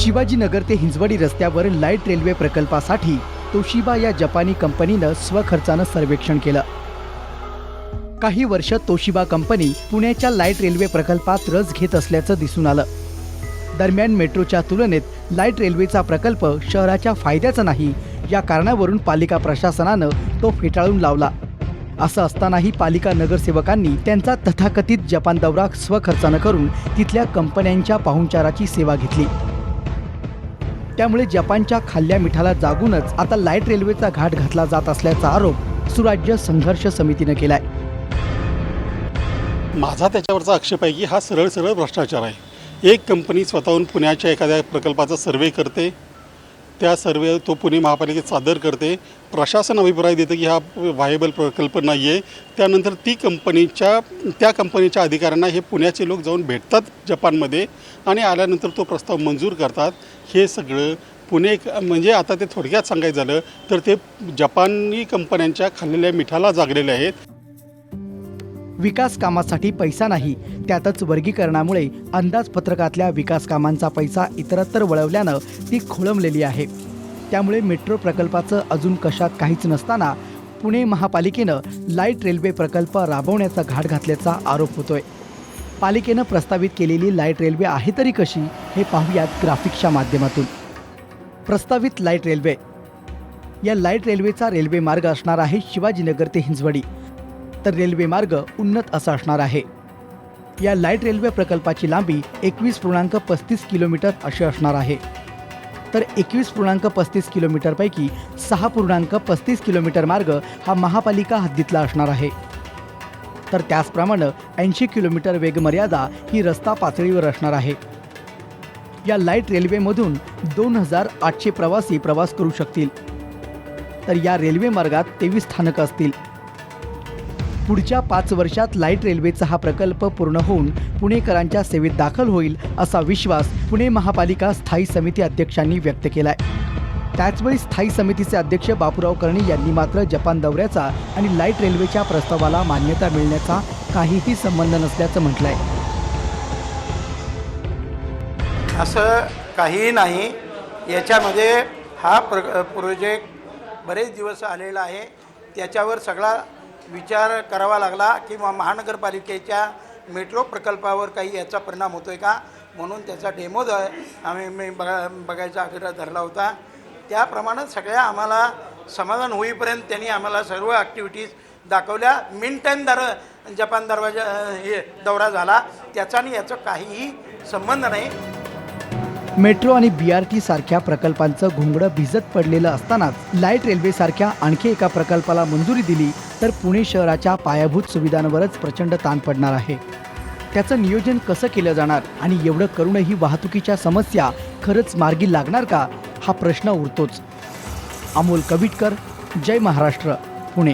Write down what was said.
शिवाजीनगर ते हिंजवडी रस्त्यावर light railway प्रकल्पासाठी तोशिबा या जपानी कंपनीनं स्वखर्चानं सर्वेक्षण केलं। काही वर्ष तोशिबा कंपनी पुण्याच्या लाईट रेल्वे प्रकल्पात रस घेत असल्याचं दिसून आलं। दरम्यान मेट्रोच्या तुलनेत लाईट रेल्वेचा प्रकल्प शहराच्या फायद्याचा नाही या कारणावरून पालिका प्रशासनानं तो फेटाळून लावला। असं असतानाही पालिका नगरसेवकांनी त्यांचा तथाकथित जपान दौरा स्वखर्चानं करून तिथल्या कंपन्यांच्या पाहुणचाराची सेवा घेतली। त्यामुळे जपानच्या खाल्ल्या मिठाला जागूनच आता लाईट रेल्वेचा घाट घातला जात असल्याचा आरोप सुराज्य संघर्ष समितीने केलाय। माझा त्याच्यावरचा आक्षेप आहे की हा सरळ भ्रष्टाचार आहे। एक कंपनी स्वतःहून पुण्याच्या एखाद्या प्रकल्पाचा सर्वे करते, त्या सर्वे तो पुणे महापालिकेत सादर करते, प्रशासन अभिप्राय देतं की हा व्हायबल प्रकल्प नाही आहे। त्यानंतर त्या कंपनीच्या अधिकाऱ्यांना हे पुण्याचे लोक जाऊन भेटतात जपानमध्ये आणि आल्यानंतर तो प्रस्ताव मंजूर करतात। हे सगळं पुणे म्हणजे आता ते थोडक्यात सांगायचं झालं तर ते जपानी कंपन्यांच्या खाल्लेल्या मिठाला जागलेले आहेत। विकास कामासाठी पैसा नाही, त्यातच वर्गीकरणामुळे अंदाजपत्रकातल्या विकास कामांचा पैसा इतरत्र वळवल्यानं ती खोळंबलेली आहे। त्यामुळे मेट्रो प्रकल्पाचं अजून कशात काहीच नसताना पुणे महापालिकेनं लाईट रेल्वे प्रकल्प राबवण्याचा घाट घातल्याचा आरोप होतोय। पालिकेनं प्रस्तावित केलेली लाईट रेल्वे आहे तरी कशी हे पाहूयात ग्राफिक्सच्या माध्यमातून। प्रस्तावित लाईट रेल्वे, या लाईट रेल्वेचा रेल्वे मार्ग असणार आहे शिवाजीनगर ते हिंजवडी, तर रेल्वे मार्ग उन्नत असा असणार आहे। या लाईट रेल्वे प्रकल्पाची लांबी 21.35 किलोमीटर अशी असणार आहे। तर 21.35 किलोमीटरपैकी 6.35 किलोमीटर मार्ग हा महापालिका हद्दीतला असणार आहे। तर त्याचप्रमाणे 80 किलोमीटर वेगमर्यादा ही रस्ता पातळीवर असणार आहे। या लाईट रेल्वेमधून 2800 प्रवासी प्रवास करू शकतील। तर या रेल्वे मार्गात 23 स्थानकं असतील। पुढच्या 5 वर्षात लाईट रेल्वेचा हा प्रकल्प पूर्ण होऊन पुणेकरांच्या सेवेत दाखल होईल असा विश्वास पुणे महापालिका स्थायी समिती अध्यक्षांनी व्यक्त केलाय। त्याचवेळी स्थायी समितीचे अध्यक्ष बापूराव कर्णी यांनी मात्र जपान दौऱ्याचा आणि लाईट रेल्वेच्या प्रस्तावाला मान्यता मिळण्याचा काहीही संबंध नसल्याचं म्हटलंय। असं काही नाही, याच्यामध्ये हा प्रोजेक्ट बरेच दिवस आलेला आहे, त्याच्यावर सगळा विचार करावा लागला की महानगरपालिकेच्या मेट्रो प्रकल्पावर काही याचा परिणाम होतो आहे का, म्हणून त्याचा डेमो आम्ही बघायचा आग्रह धरला होता। त्याप्रमाणे सगळ्या आम्हाला समाधान होईपर्यंत त्यांनी आम्हाला सर्व ॲक्टिव्हिटीज दाखवल्या। मिन टाईम जपान दौरा झाला, त्याचा आणि याचा काहीही संबंध नाही। मेट्रो आणि BRT सारख्या प्रकल्पांचं घोंगडं भिजत पडलेलं असतानाच लाईट रेल्वे सारख्या आणखी एका प्रकल्पाला मंजुरी दिली तर पुणे शहराच्या पायाभूत सुविधांवरच प्रचंड ताण पडणार आहे। त्याचं नियोजन कसं केलं जाणार आणि एवढं करूनही वाहतुकीच्या समस्या खरंच मार्गी लागणार का हा प्रश्न उरतोच। अमोल कविटकर, जय महाराष्ट्र, पुणे।